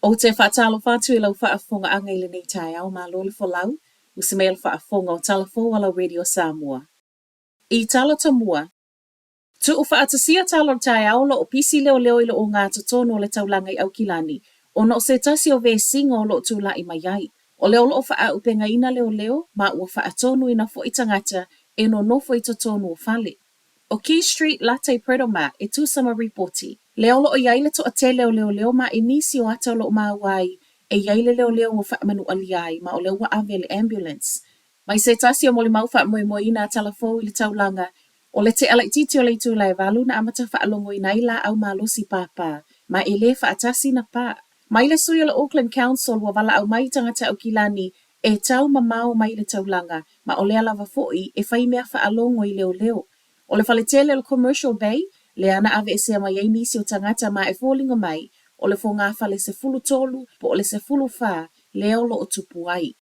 O te whaatalo whātu lau whaafonga anga i le nei tai au mā lole fo lau, u se mea whaafonga o talafo wala Radio Samoa. I talo tamua, tu u whaatasia talo tai au lo o pisi leo leo ilo o ngā totono le taulanga i au kilani, o no se tasi o ve singa o lo tu la i mai ai. O leo lo o wha upenga ina leo leo, ma ua whaatonu ina fo i tangata, e no nofo i totono o fale. O Key Street Latte Predoma e tu sama reporti. Leo lo o yaile to a te leo leo ma e nisi o ata lo o mawai e yaile leo o wha manu aliai ma o leo wa avele ambulance. Mai se tasi o moli mau wha mo ina talafo i le taulanga o le te ala titi o le tu lai valu na amata wha alongo ina ila au malosi papa ma e le wha atasi na pa. Mai le sui o le Auckland Council wa wala au mai tangata o kilani e tau mamao mai le taulanga ma o le alava foi e whai mea wha alongo i leo. O le whaletele o Commercial Bay, le ana ave e sea mai ei nisi o tangata ma e fōlinga mai, o le fō ngā whale se fulu tolu, po o le se fulu whā, leo lo o tupu ai.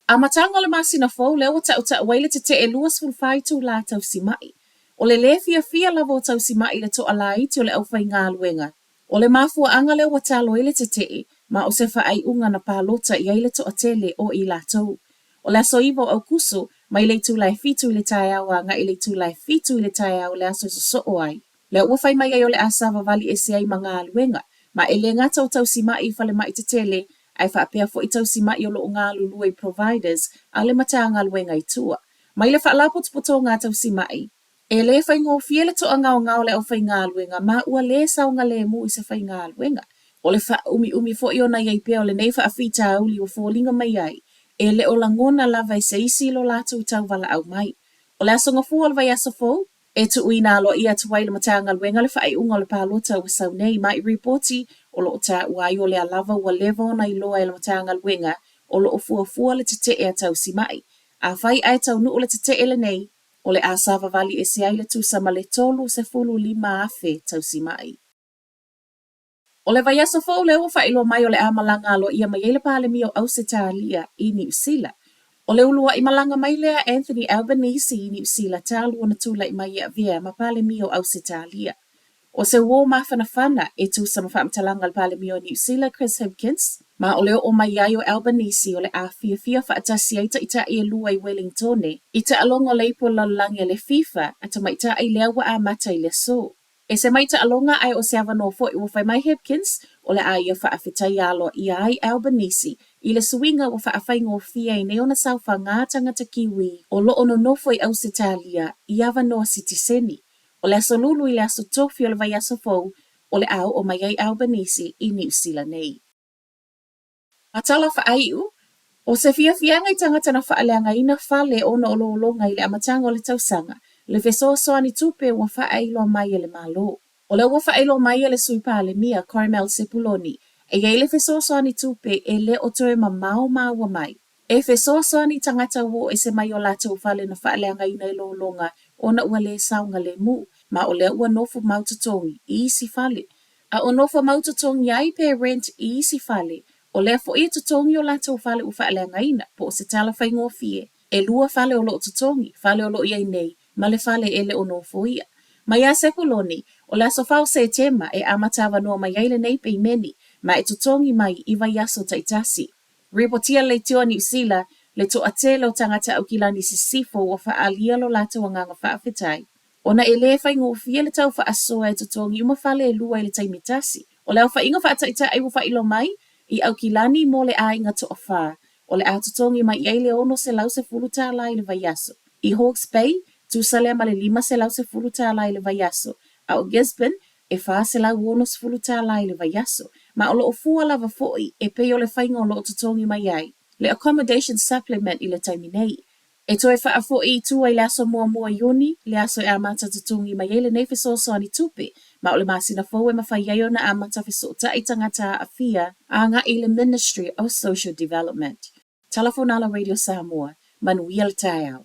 A matanga o le masina fōu, leo o ta waile te e luas fulu whai tū la tau si mai. O le fia lava o tau si mai le to ala iti o le au whai ngā luenga. O le mafua anga leo o talo ile te ma o se whaai unga na pālota i aile to a tele o i la tau. O le aso iwo au kusu, mai le tūlai fitu i le tai au a nga i le tūlai fitu i le tai au le aso so ai. Le ua whai mai ai o le asawa vali e se ai mga aluenga, ma e le ngata o tau si mai i whale mai te tele, ai whaapea fo i tau si mai o lo ngā luluai providers, a le mata ngā aluenga i tua. Mai le whaalapot poto ngā tau si mai. E le whai ngō fiele to anga o ngā o le au whai ngā aluenga, ma ua le sao ngā le mu i se whai ngā aluenga. O le wha umi fo i o na iai pia o le nei wha awhita auli o fōlinga mai ai. E le o langona lava i se isi lo latu i tau wala au mai. O le asonga fua o le vai asa fōu, e tu uina alo ia tu waile matanga luenga le whaai unga le pālota ua sau nei mai reporti o lo o ta uai o le alava ua levo na i loa e le matanga luenga o lo o fua le te e a tau si mai. A whai ai tau nuu le te e le nei o le asava vali e se ai le tu sama le tolu se fulu lima afe tau si mai. O le vai asa fōu leo whailo mai o le amalanga alo ia mai ele pāle mi o Ausitalia i New Zealand. O le ulua i malanga mai lea Anthony Albanese i New Zealand tālu na tūla i mai ia via ma pāle mi o Ausitalia. O se wō mawhanawhana e tū sama whaamtalanga le pāle mi o New Zealand Chris Hipkins, ma o leo o mai ai o Albanese o le a fia whaatasi aita ita i lua i Wellington i ta alonga leipo lalangi le FIFA ata mai ta i lea wa a mata i le so. E se maita alonga ai o se avano fo i wafai mai Hipkins, o le a ia whaafitai alo i ai Albanese, i le suinga o whaafai ngō fia i neona sauwha ngā tangata kiwi o lo ono nofo i Ausitalia i avano sitiseni. O le aso lulu i le aso tofi o le vai aso fou, o le au o mai ai Albanese i New Zealand nei. Matala whaaiu, o se fia ngai tangata na whaaleanga ina whale o na ololonga i le amatanga o le tausanga, le fesoasoa ni tupe ua whaailo mai e le malo. O le ua whaailo mai e le suipale mia Carmel Sepuloni, e iei le fesoasoa ni tupe e le o toe ma mau maua mai. E fesoasoa ni tangata wo e se mai o lata ufale na whaaleanga ina i lolonga o na ua le saunga le mu, ma o le ua nofu mautatongi i isi fale. A o nofu mautatongi ai pe rent i isi fale, o le fo i tutongi o lata ufale u whaaleanga ina po o se tala whai ngō fie, e lua fale o lo tutongi, fale o lo iai nei, ma le fale ele o nofo ia. Mai a Sepuloni, o le aso fau se tema e amatawa noa mai aile nei pei meni, ma e tutongi mai i vai aso taitasi. Reportia le tio New Zealand, le to atele o tangata au kilani si sifo wa whaalia lo lata wanganga whaafetai. Ona e le whai ngō fia le tau whaasoa e tutongi uma whale e lua e le taimitasi. O le au whainga whaataita ai wailo mai, i au kilani mo le ainga to ofa. O le a tutongi mai i aile ono se lau se fuluta la i le vai aso. I Hawke's Bay, tu sale ma le 5 se lau se fuluta la i le vai aso. A o Gisborne, e wha se lau ono se fuluta la i le vai aso. Ma o lo o fua lava foi e pei o le whainga o lo o tutongi mai ai. Le accommodation supplement i le taiminei. E toi wha a foi i tua i le aso mua ioni, le aso e amata tutongi mai ele nei fesoso ani tupe. Ma o le masina fo e mawhai ai ona amata fesota i tangata a fia a nga i le Ministry of Social Development. Telefonala Radio Samoa, manuia le tai au.